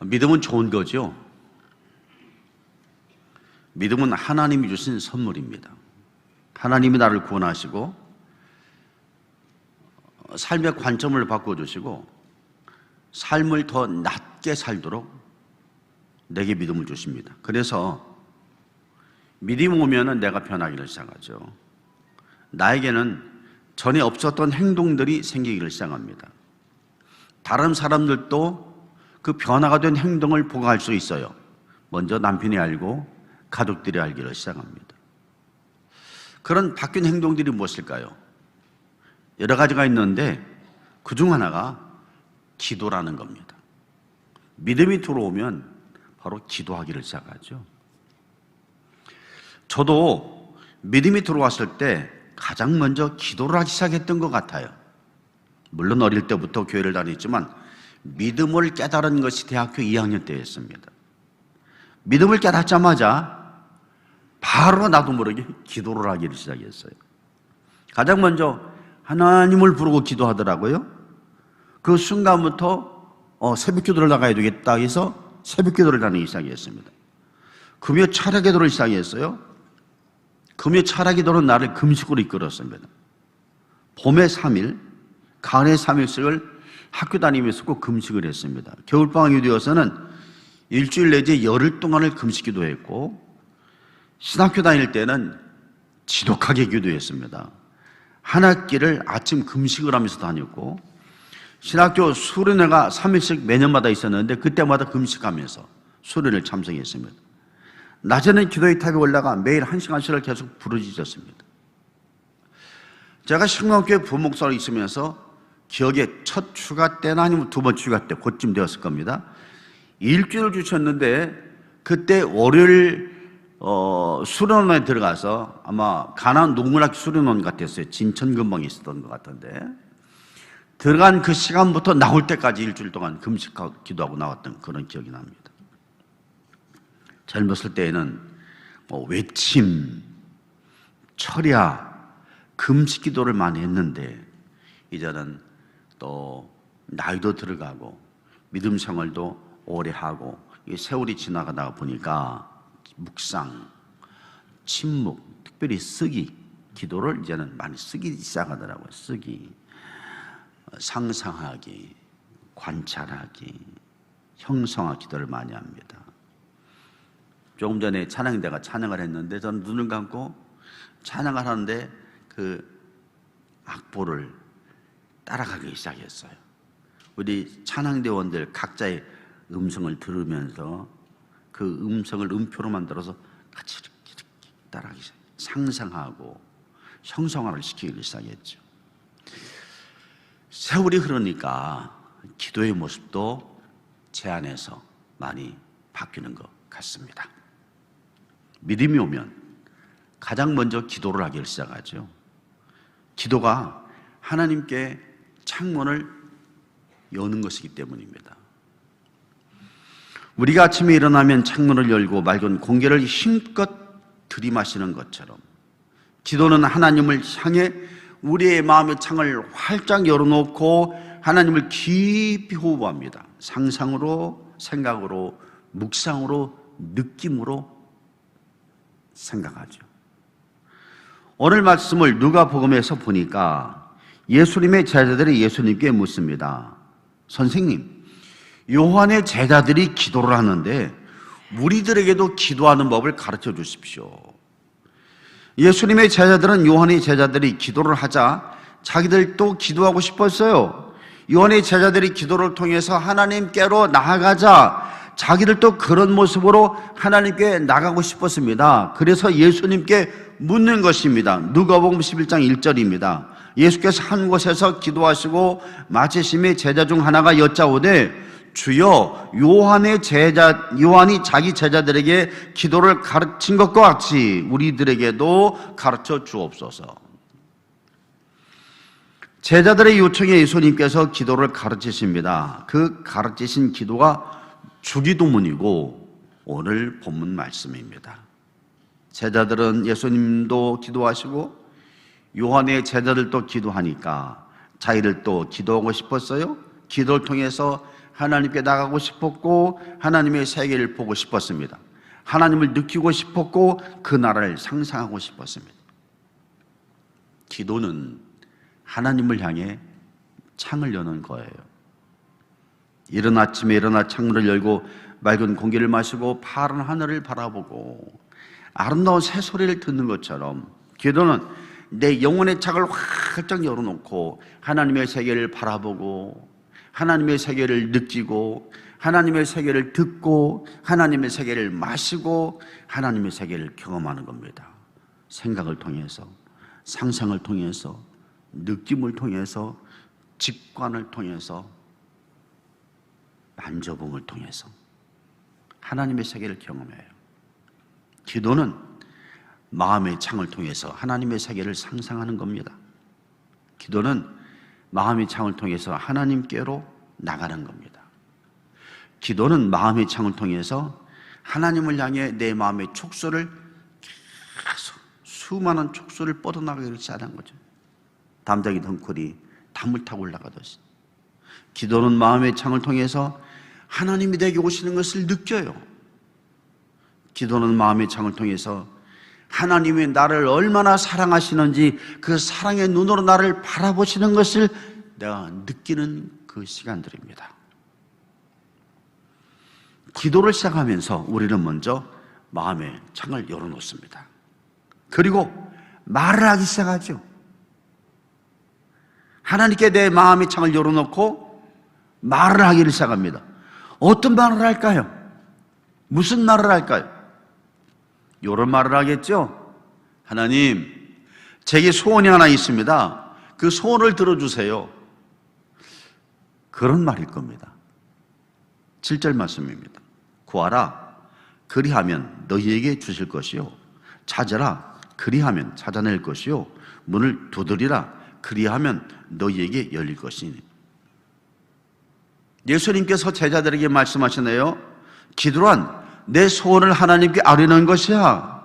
믿음은 좋은 거죠. 믿음은 하나님이 주신 선물입니다. 하나님이 나를 구원하시고 삶의 관점을 바꿔주시고 삶을 더 낮게 살도록 내게 믿음을 주십니다. 그래서 믿음이 오면 내가 변하기를 시작하죠. 나에게는 전에 없었던 행동들이 생기기를 시작합니다. 다른 사람들도 그 변화가 된 행동을 보고 할 수 있어요. 먼저 남편이 알고 가족들이 알기를 시작합니다. 그런 바뀐 행동들이 무엇일까요? 여러 가지가 있는데 그중 하나가 기도라는 겁니다. 믿음이 들어오면 바로 기도하기를 시작하죠. 저도 믿음이 들어왔을 때 가장 먼저 기도를 하기 시작했던 것 같아요. 물론 어릴 때부터 교회를 다녔지만 믿음을 깨달은 것이 대학교 2학년 때였습니다. 믿음을 깨닫자마자 바로 나도 모르게 기도를 하기를 시작했어요. 가장 먼저 하나님을 부르고 기도하더라고요. 그 순간부터 새벽 기도를 나가야 되겠다 해서 새벽 기도를 다니기 시작했습니다. 금요 철야 기도를 시작했어요. 금요 철야 기도는 나를 금식으로 이끌었습니다. 봄에 3일, 가을에 3일씩을 학교 다니면서 꼭 금식을 했습니다. 겨울방학이 되어서는 일주일 내지 열흘 동안을 금식 기도했고, 신학교 다닐 때는 지독하게 기도했습니다. 한 학기를 아침 금식을 하면서 다녔고, 신학교 수련회가 3일씩 매년마다 있었는데 그때마다 금식하면서 수련회를 참석했습니다. 낮에는 기도의 탑에 올라가 매일 1시간씩을 계속 부르짖었습니다. 제가 신학교에 부목사로 있으면서 기억에 첫 휴가 때나 아니면 두 번째 휴가 때 그쯤 되었을 겁니다. 일주일을 주셨는데 그때 월요일 수련원에 들어가서 아마 가나안 농문학교 수련원 같았어요. 진천 근방에 있었던 것 같은데 들어간 그 시간부터 나올 때까지 일주일 동안 금식하고 기도하고 나왔던 그런 기억이 납니다. 젊었을 때에는 외침, 철야, 금식 기도를 많이 했는데 이제는 또 나이도 들어가고 믿음 생활도 오래 하고 세월이 지나가다 보니까 묵상, 침묵, 특별히 쓰기, 기도를 이제는 많이 쓰기 시작하더라고요. 쓰기, 상상하기, 관찰하기, 형성화 기도를 많이 합니다. 조금 전에 찬양대가 찬양을 했는데 저는 눈을 감고 찬양을 하는데 그 악보를 따라가기 시작했어요. 우리 찬양대원들 각자의 음성을 들으면서 그 음성을 음표로 만들어서 같이 이렇게 따라가기 시작해요. 상상하고 형성화를 시키기 시작했죠. 세월이 흐르니까 기도의 모습도 제 안에서 많이 바뀌는 것 같습니다. 믿음이 오면 가장 먼저 기도를 하기를 시작하죠. 기도가 하나님께 창문을 여는 것이기 때문입니다. 우리가 아침에 일어나면 창문을 열고 맑은 공기를 힘껏 들이마시는 것처럼 기도는 하나님을 향해 우리의 마음의 창을 활짝 열어놓고 하나님을 깊이 호흡합니다. 상상으로, 생각으로, 묵상으로, 느낌으로 생각하죠. 오늘 말씀을 누가복음에서 보니까 예수님의 제자들이 예수님께 묻습니다. 선생님, 요한의 제자들이 기도를 하는데 우리들에게도 기도하는 법을 가르쳐 주십시오. 예수님의 제자들은 요한의 제자들이 기도를 하자 자기들도 기도하고 싶었어요. 요한의 제자들이 기도를 통해서 하나님께로 나아가자 자기들도 그런 모습으로 하나님께 나가고 싶었습니다. 그래서 예수님께 묻는 것입니다. 누가복음 11장 1절입니다. 예수께서 한 곳에서 기도하시고 마치심에 제자 중 하나가 여짜오되 주여 요한이 자기 제자들에게 기도를 가르친 것과 같이 우리들에게도 가르쳐 주옵소서. 제자들의 요청에 예수님께서 기도를 가르치십니다. 그 가르치신 기도가 주기도문이고 오늘 본문 말씀입니다. 제자들은 예수님도 기도하시고 요한의 제자들도 기도하니까 자기들도 기도하고 싶었어요. 기도를 통해서 하나님께 나가고 싶었고 하나님의 세계를 보고 싶었습니다. 하나님을 느끼고 싶었고 그 나라를 상상하고 싶었습니다. 기도는 하나님을 향해 창을 여는 거예요. 이른 아침에 일어나 창문을 열고 맑은 공기를 마시고 파란 하늘을 바라보고 아름다운 새소리를 듣는 것처럼 기도는 내 영혼의 창을 활짝 열어놓고 하나님의 세계를 바라보고 하나님의 세계를 느끼고 하나님의 세계를 듣고 하나님의 세계를 마시고 하나님의 세계를 경험하는 겁니다. 생각을 통해서, 상상을 통해서, 느낌을 통해서, 직관을 통해서, 만져봄을 통해서 하나님의 세계를 경험해요. 기도는 마음의 창을 통해서 하나님의 세계를 상상하는 겁니다. 기도는 마음의 창을 통해서 하나님께로 나가는 겁니다. 기도는 마음의 창을 통해서 하나님을 향해 내 마음의 촉수를 계속 수많은 촉수를 뻗어나가기를 시작하는 거죠. 담장이 덩굴이 담을 타고 올라가듯이 기도는 마음의 창을 통해서 하나님이 내게 오시는 것을 느껴요. 기도는 마음의 창을 통해서 하나님이 나를 얼마나 사랑하시는지 그 사랑의 눈으로 나를 바라보시는 것을 내가 느끼는 그 시간들입니다. 기도를 시작하면서 우리는 먼저 마음의 창을 열어놓습니다. 그리고 말을 하기 시작하죠. 하나님께 내 마음의 창을 열어놓고 말을 하기를 시작합니다. 어떤 말을 할까요? 무슨 말을 할까요? 이런 말을 하겠죠. 하나님, 제게 소원이 하나 있습니다. 그 소원을 들어주세요. 그런 말일 겁니다. 7절 말씀입니다. 구하라, 그리하면 너희에게 주실 것이요. 찾으라, 그리하면 찾아낼 것이요. 문을 두드리라, 그리하면 너희에게 열릴 것이니. 예수님께서 제자들에게 말씀하시네요. 기도란 내 소원을 하나님께 아뢰는 것이야.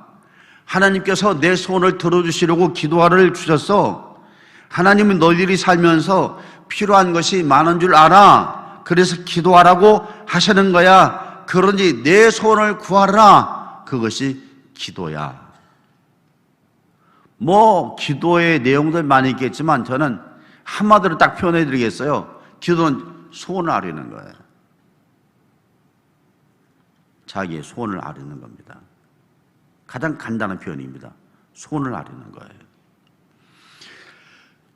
하나님께서 내 소원을 들어주시려고 기도하를 주셨어. 하나님은 너희들이 살면서 필요한 것이 많은 줄 알아. 그래서 기도하라고 하시는 거야. 그러니 내 소원을 구하라. 그것이 기도야. 기도의 내용들 많이 있겠지만 저는 한마디로 딱 표현해 드리겠어요. 기도는 소원을 아뢰는 거예요. 자기의 소원을 아뢰는 겁니다. 가장 간단한 표현입니다. 소원을 아뢰는 거예요.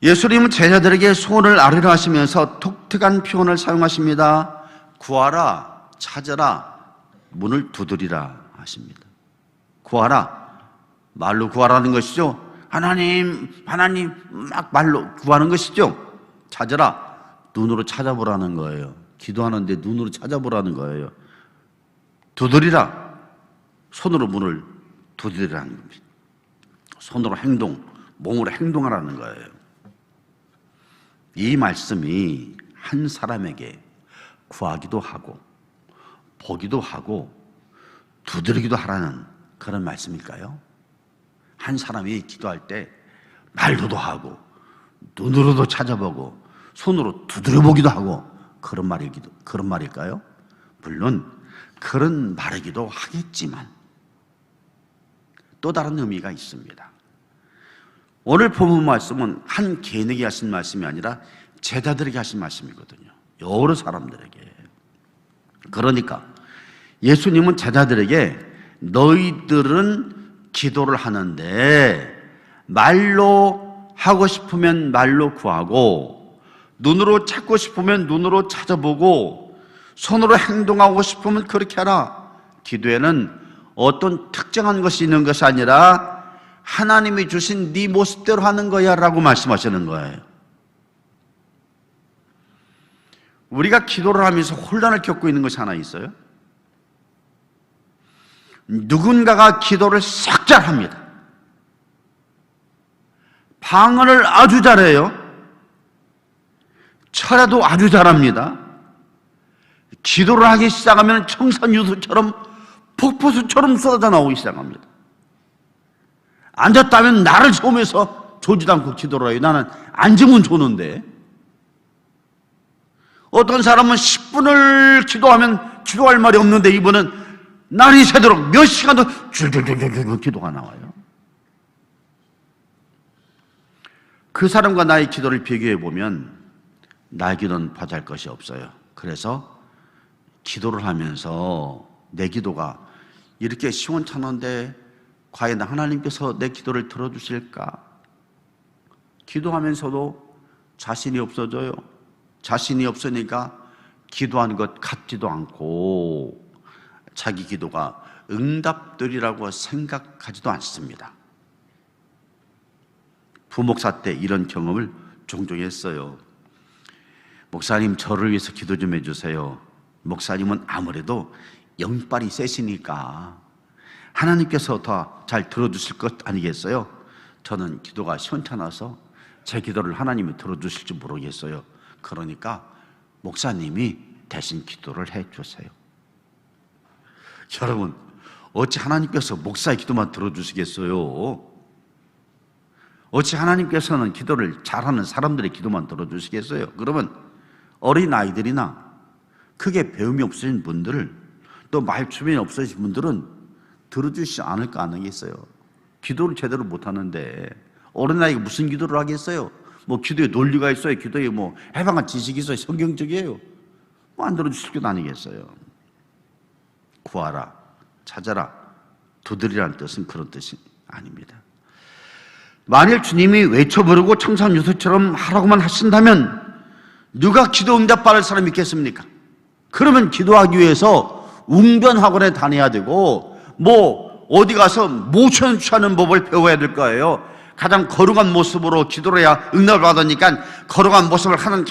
예수님은 제자들에게 소원을 아뢰라 하시면서 독특한 표현을 사용하십니다. 구하라, 찾으라, 문을 두드리라 하십니다. 구하라, 말로 구하라는 것이죠. 하나님 막 말로 구하는 것이죠. 찾으라, 눈으로 찾아보라는 거예요. 기도하는데 눈으로 찾아보라는 거예요. 두드리라, 손으로 문을 두드리라는 겁니다. 손으로 몸으로 행동하라는 거예요. 이 말씀이 한 사람에게 구하기도 하고 보기도 하고 두드리기도 하라는 그런 말씀일까요? 한 사람이 기도할 때 말로도 하고 눈으로도 찾아보고 손으로 두드려보기도 하고 그런 말일까요? 물론 그런 말이기도 하겠지만 또 다른 의미가 있습니다. 오늘 본문 말씀은 한 개인에게 하신 말씀이 아니라 제자들에게 하신 말씀이거든요. 여러 사람들에게. 그러니까 예수님은 제자들에게 너희들은 기도를 하는데 말로 하고 싶으면 말로 구하고 눈으로 찾고 싶으면 눈으로 찾아보고 손으로 행동하고 싶으면 그렇게 하라. 기도에는 어떤 특정한 것이 있는 것이 아니라 하나님이 주신 네 모습대로 하는 거야 라고 말씀하시는 거예요. 우리가 기도를 하면서 혼란을 겪고 있는 것이 하나 있어요. 누군가가 기도를 싹 잘합니다. 방언을 아주 잘해요. 철야도 아주 잘합니다. 기도를 하기 시작하면 청산유수처럼 폭포수처럼 쏟아져 나오기 시작합니다. 앉았다면 나를 세우면서 조지도 않고 기도를 해요. 나는 앉으면 좋는데 어떤 사람은 10분을 기도하면 기도할 말이 없는데 이분은 날이 새도록 몇 시간도 줄줄줄줄 기도가 나와요. 그 사람과 나의 기도를 비교해 보면 나의 기도는 받을 것이 없어요. 그래서 기도를 하면서 내 기도가 이렇게 시원찮은데 과연 하나님께서 내 기도를 들어주실까? 기도하면서도 자신이 없어져요. 자신이 없으니까 기도한 것 같지도 않고 자기 기도가 응답되리라고 생각하지도 않습니다. 부목사 때 이런 경험을 종종 했어요. 목사님, 저를 위해서 기도 좀 해주세요. 목사님은 아무래도 영빨이 세시니까 하나님께서 더 잘 들어주실 것 아니겠어요? 저는 기도가 시원찮아서 제 기도를 하나님이 들어주실지 모르겠어요. 그러니까 목사님이 대신 기도를 해주세요. 여러분, 어찌 하나님께서 목사의 기도만 들어주시겠어요? 어찌 하나님께서는 기도를 잘하는 사람들의 기도만 들어주시겠어요? 그러면 어린아이들이나 크게 배움이 없으신 분들을, 또 말주변이 없으신 분들은 들어주시지 않을 거 아니겠어요? 기도를 제대로 못하는데 어린아이가 무슨 기도를 하겠어요? 뭐 기도에 논리가 있어요? 기도에 뭐 해방한 지식이 있어요? 성경적이에요? 뭐 안 들어주실 것 아니겠어요? 구하라, 찾아라, 두드리라는 뜻은 그런 뜻이 아닙니다. 만일 주님이 외쳐 부르고 청산유수처럼 하라고만 하신다면 누가 기도 응답 받을 사람이 있겠습니까? 그러면 기도하기 위해서 웅변학원에 다녀야 되고 뭐 어디 가서 모션 취하는 법을 배워야 될 거예요. 가장 거룩한 모습으로 기도를 해야 응답을 받으니까 거룩한 모습을 하는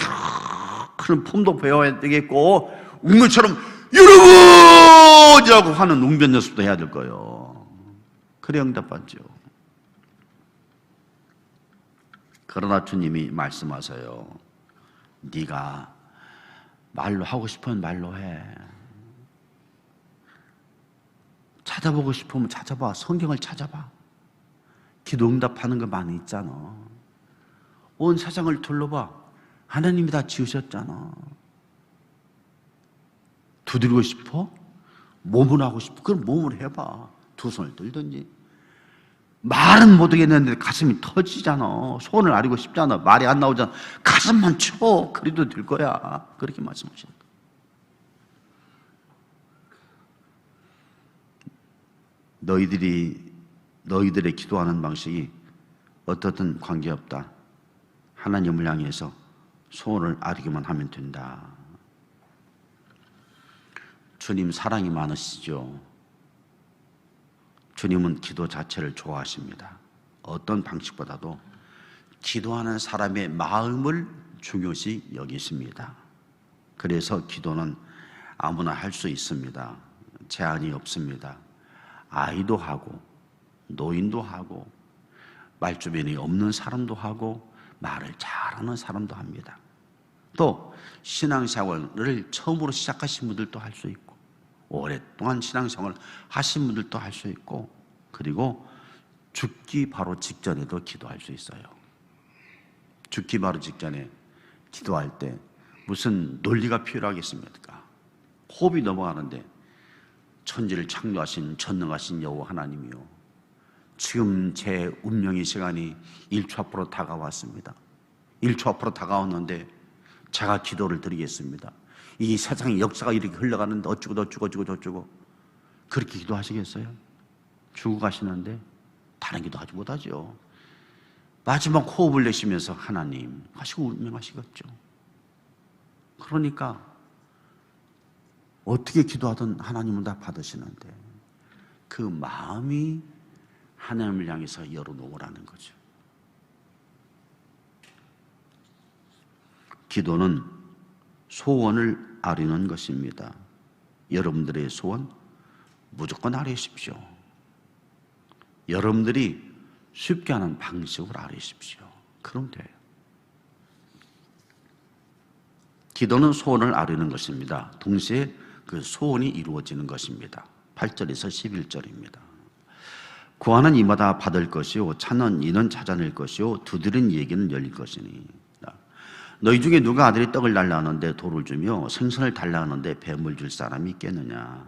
그런 품도 배워야 되겠고, 웅변처럼 여러분이라고 하는 웅변 연습도 해야 될 거예요. 그래 응답받죠. 그러나 주님이 말씀하세요. 네가 말로 하고 싶으면 말로 해. 찾아보고 싶으면 찾아봐. 성경을 찾아봐. 기도 응답하는 거 많이 있잖아. 온 세상을 둘러봐. 하나님이 다 지으셨잖아. 두드리고 싶어? 몸을 하고 싶어? 그럼 몸을 해봐. 두 손을 들든지. 말은 못하겠는데 가슴이 터지잖아. 소원을 아리고 싶잖아. 말이 안 나오잖아. 가슴만 쳐. 그래도 될 거야. 그렇게 말씀하시는 거예요. 너희들의 기도하는 방식이 어떻든 관계없다. 하나님을 향해서 소원을 아리기만 하면 된다. 주님 사랑이 많으시죠. 주님은 기도 자체를 좋아하십니다. 어떤 방식보다도 기도하는 사람의 마음을 중요시 여기십니다. 그래서 기도는 아무나 할 수 있습니다. 제한이 없습니다. 아이도 하고 노인도 하고 말주변이 없는 사람도 하고 말을 잘하는 사람도 합니다. 또 신앙생활을 처음으로 시작하신 분들도 할 수 있고 오랫동안 신앙생활을 하신 분들도 할 수 있고, 그리고 죽기 바로 직전에도 기도할 수 있어요. 죽기 바로 직전에 기도할 때 무슨 논리가 필요하겠습니까? 호흡이 넘어가는데 천지를 창조하신 전능하신 여호와 하나님이요, 지금 제 운명의 시간이 1초 앞으로 다가왔습니다. 1초 앞으로 다가왔는데 제가 기도를 드리겠습니다. 이 세상의 역사가 이렇게 흘러가는데 어쩌고 그렇게 기도하시겠어요? 죽어 가시는데 다른 기도하지 못하죠. 마지막 호흡을 내쉬면서 하나님 하시고 운명하시겠죠. 그러니까 어떻게 기도하든 하나님은 다 받으시는데 그 마음이 하나님을 향해서 열어놓으라는 거죠. 기도는 소원을 아뢰는 것입니다. 여러분들의 소원 무조건 아뢰십시오. 여러분들이 쉽게 하는 방식으로 아뢰십시오. 그럼 돼요. 기도는 소원을 아뢰는 것입니다. 동시에 그 소원이 이루어지는 것입니다. 8절에서 11절입니다. 구하는 이마다 받을 것이요, 찾는 이는 찾아낼 것이요, 두드린 얘기는 열릴 것이니 너희 중에 누가 아들이 떡을 달라 하는데 돌을 주며 생선을 달라 하는데 뱀을 줄 사람이 있겠느냐.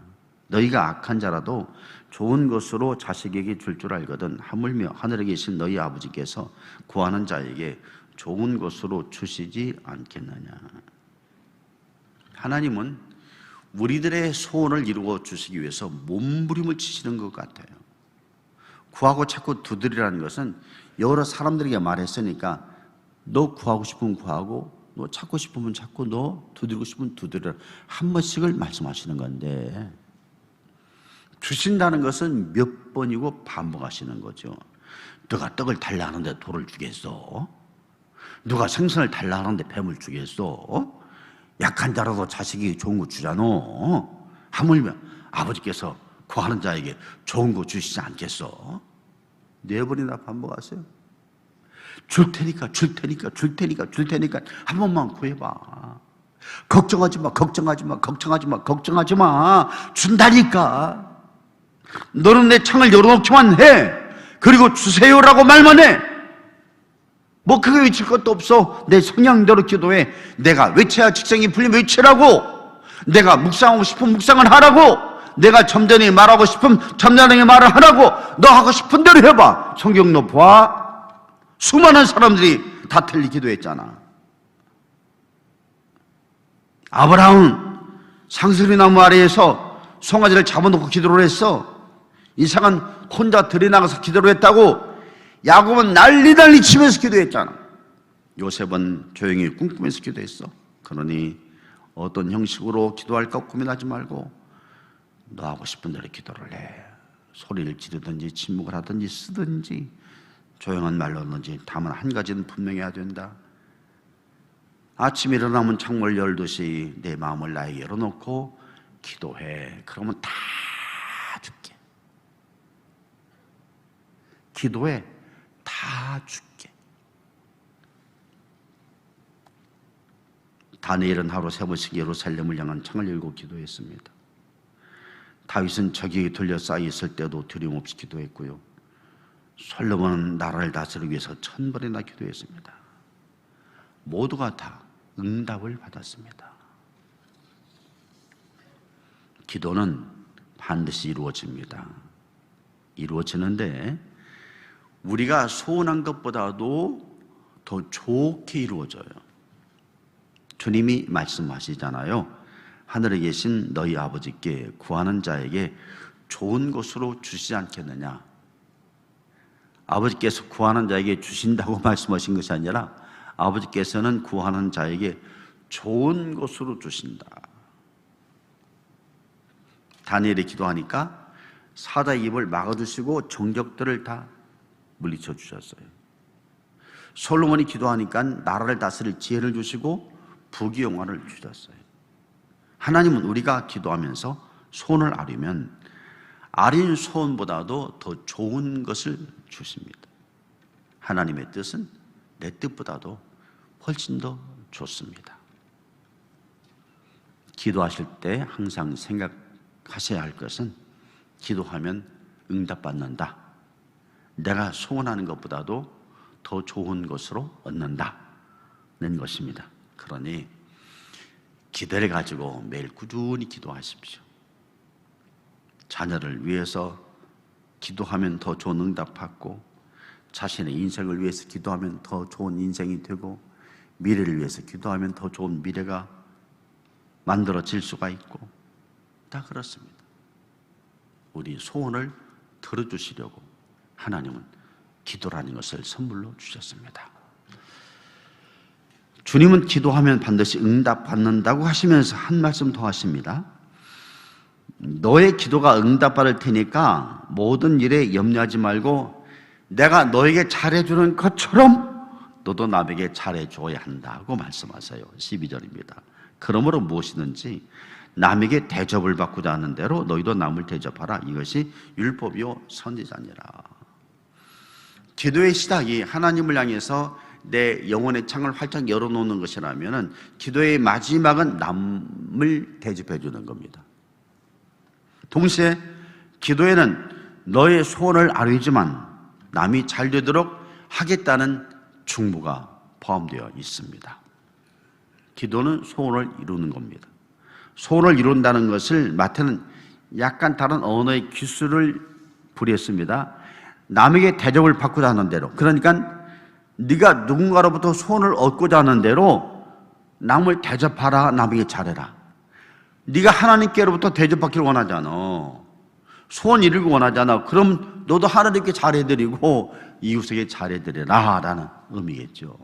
너희가 악한 자라도 좋은 것으로 자식에게 줄 줄 알거든 하물며 하늘에 계신 너희 아버지께서 구하는 자에게 좋은 것으로 주시지 않겠느냐. 하나님은 우리들의 소원을 이루어 주시기 위해서 몸부림을 치시는 것 같아요. 구하고 찾고 두드리라는 것은 여러 사람들에게 말했으니까 너 구하고 싶으면 구하고 너 찾고 싶으면 찾고 너 두드리고 싶으면 두드리라 한 번씩을 말씀하시는 건데, 주신다는 것은 몇 번이고 반복하시는 거죠. 누가 떡을 달라 하는데 돌을 주겠어? 누가 생선을 달라 하는데 뱀을 주겠어? 약한 자라도 자식이 좋은 거 주잖아. 하물며 아버지께서 구하는 자에게 좋은 거 주시지 않겠어? 4번이나 반복하세요. 줄 테니까 줄 테니까 줄 테니까 줄 테니까 한 번만 구해봐. 걱정하지 마, 걱정하지 마, 걱정하지 마, 걱정하지 마. 준다니까. 너는 내 창을 열어놓기만 해. 그리고 주세요라고 말만 해. 뭐 크게 외칠 것도 없어. 내 성향대로 기도해. 내가 외쳐야 직성이 풀리면 외치라고. 내가 묵상하고 싶으면 묵상을 하라고. 내가 점잖게 말하고 싶으면 점잖게 말을 하라고. 너 하고 싶은 대로 해봐. 성경 너 봐. 수많은 사람들이 다 틀리 기도했잖아. 아브라함은 상수리나무 아래에서 송아지를 잡아놓고 기도를 했어. 이상한 혼자 들이나가서 기도를 했다고. 야곱은 난리 치면서 기도했잖아. 요셉은 조용히 꿈꾸면서 기도했어. 그러니 어떤 형식으로 기도할까 고민하지 말고 너 하고 싶은 대로 기도를 해. 소리를 지르든지 침묵을 하든지 쓰든지 조용한 말로 하든지, 다만 한 가지는 분명해야 된다. 아침에 일어나면 창문을 열듯이 내 마음을 나에게 열어놓고 기도해. 그러면 다 줄게. 기도해. 다 줄게. 다니엘은 하루 3번씩 예루살렘을 향한 창을 열고 기도했습니다. 다윗은 적에게 둘러싸여 있을 때도 두려움 없이 기도했고요. 솔로몬은 나라를 다스리기 위해서 1000번이나 기도했습니다. 모두가 다 응답을 받았습니다. 기도는 반드시 이루어집니다. 이루어지는데 우리가 소원한 것보다도 더 좋게 이루어져요. 주님이 말씀하시잖아요. 하늘에 계신 너희 아버지께 구하는 자에게 좋은 것으로 주시지 않겠느냐. 아버지께서 구하는 자에게 주신다고 말씀하신 것이 아니라 아버지께서는 구하는 자에게 좋은 것으로 주신다. 다니엘이 기도하니까 사자의 입을 막아주시고 정적들을 다 물리쳐 주셨어요. 솔로몬이 기도하니까 나라를 다스릴 지혜를 주시고 부귀영화를 주셨어요. 하나님은 우리가 기도하면서 소원을 아뢰면 아린 소원보다도 더 좋은 것을 주십니다. 하나님의 뜻은 내 뜻보다도 훨씬 더 좋습니다. 기도하실 때 항상 생각하셔야 할 것은 기도하면 응답받는다. 내가 소원하는 것보다도 더 좋은 것으로 얻는다는 것입니다. 그러니 기대를 가지고 매일 꾸준히 기도하십시오. 자녀를 위해서 기도하면 더 좋은 응답받고, 자신의 인생을 위해서 기도하면 더 좋은 인생이 되고, 미래를 위해서 기도하면 더 좋은 미래가 만들어질 수가 있고, 다 그렇습니다. 우리 소원을 들어주시려고 하나님은 기도라는 것을 선물로 주셨습니다. 주님은 기도하면 반드시 응답받는다고 하시면서 한 말씀 더 하십니다. 너의 기도가 응답받을 테니까 모든 일에 염려하지 말고 내가 너에게 잘해주는 것처럼 너도 남에게 잘해줘야 한다고 말씀하세요. 12절입니다. 그러므로 무엇이든지 남에게 대접을 받고자 하는 대로 너희도 남을 대접하라. 이것이 율법이요 선지자니라. 기도의 시작이 하나님을 향해서 내 영혼의 창을 활짝 열어놓는 것이라면 기도의 마지막은 남을 대접해 주는 겁니다. 동시에 기도에는 너의 소원을 아뢰지만 남이 잘 되도록 하겠다는 충고가 포함되어 있습니다. 기도는 소원을 이루는 겁니다. 소원을 이룬다는 것을 마태는 약간 다른 언어의 기술을 부렸습니다. 남에게 대접을 받고자 하는 대로, 그러니까 네가 누군가로부터 소원을 얻고자 하는 대로 남을 대접하라, 남에게 잘해라. 네가 하나님께로부터 대접받기를 원하잖아. 소원 이루기 원하잖아. 그럼 너도 하나님께 잘해드리고 이웃에게 잘해드려라 라는 의미겠죠.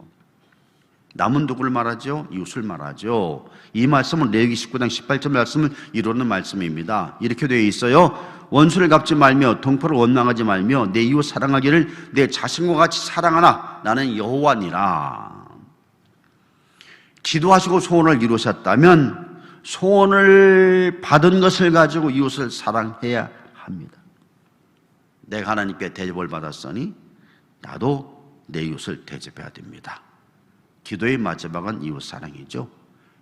남은 누구를 말하죠? 이웃을 말하죠. 이 말씀은 레위기 19장 18절 말씀을 이루는 말씀입니다. 이렇게 되어 있어요. 원수를 갚지 말며 동포를 원망하지 말며 내 이웃 사랑하기를 내 자신과 같이 사랑하라. 나는 여호와니라. 기도하시고 소원을 이루셨다면 소원을 받은 것을 가지고 이웃을 사랑해야 합니다. 내가 하나님께 대접을 받았으니 나도 내 이웃을 대접해야 됩니다. 기도의 마지막은 이웃 사랑이죠.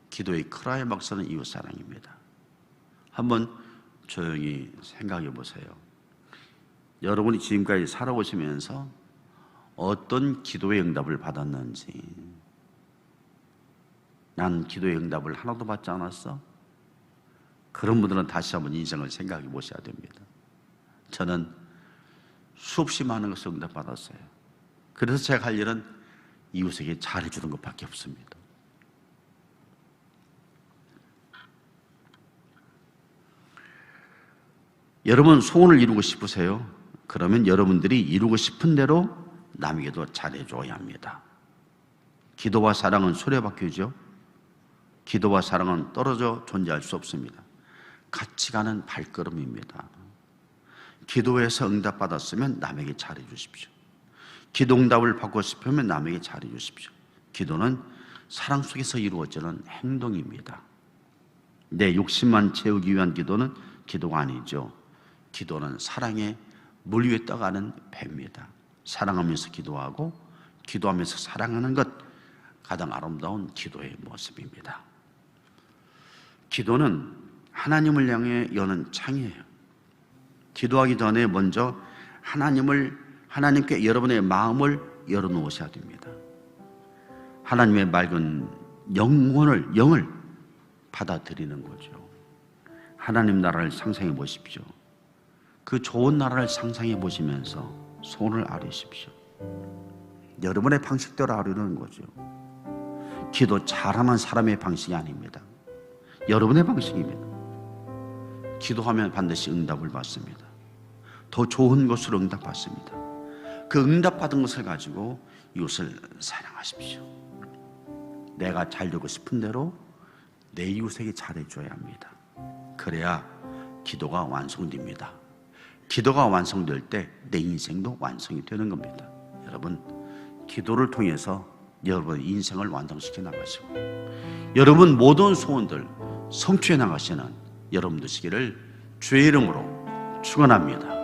기도의 클라이막스는 이웃 사랑입니다. 한번 조용히 생각해 보세요. 여러분이 지금까지 살아오시면서 어떤 기도의 응답을 받았는지. 난 기도의 응답을 하나도 받지 않았어? 그런 분들은 다시 한번 인생을 생각해 보셔야 됩니다. 저는 수없이 많은 것을 응답받았어요. 그래서 제가 할 일은 이웃에게 잘해주는 것밖에 없습니다. 여러분 소원을 이루고 싶으세요? 그러면 여러분들이 이루고 싶은 대로 남에게도 잘해줘야 합니다. 기도와 사랑은 수레바퀴죠. 기도와 사랑은 떨어져 존재할 수 없습니다. 같이 가는 발걸음입니다. 기도해서 응답받았으면 남에게 잘해주십시오. 기도 응답을 받고 싶으면 남에게 잘해주십시오. 기도는 사랑 속에서 이루어지는 행동입니다. 내 욕심만 채우기 위한 기도는 기도가 아니죠. 기도는 사랑의 물 위에 떠가는 배입니다. 사랑하면서 기도하고 기도하면서 사랑하는 것, 가장 아름다운 기도의 모습입니다. 기도는 하나님을 향해 여는 창이에요. 기도하기 전에 먼저 하나님께 여러분의 마음을 열어놓으셔야 됩니다. 하나님의 맑은 영을 받아들이는 거죠. 하나님 나라를 상상해 보십시오. 그 좋은 나라를 상상해 보시면서 소원을 아뢰십시오. 여러분의 방식대로 아뢰는 거죠. 기도 잘하는 사람의 방식이 아닙니다. 여러분의 방식입니다. 기도하면 반드시 응답을 받습니다. 더 좋은 것으로 응답받습니다. 그 응답받은 것을 가지고 이웃을 사랑하십시오. 내가 잘되고 싶은 대로 내 이웃에게 잘해줘야 합니다. 그래야 기도가 완성됩니다. 기도가 완성될 때 내 인생도 완성이 되는 겁니다. 여러분, 기도를 통해서 여러분의 인생을 완성시켜 나가시고 여러분 모든 소원들 성취해 나가시는 여러분 되시기를 주의 이름으로 축원합니다.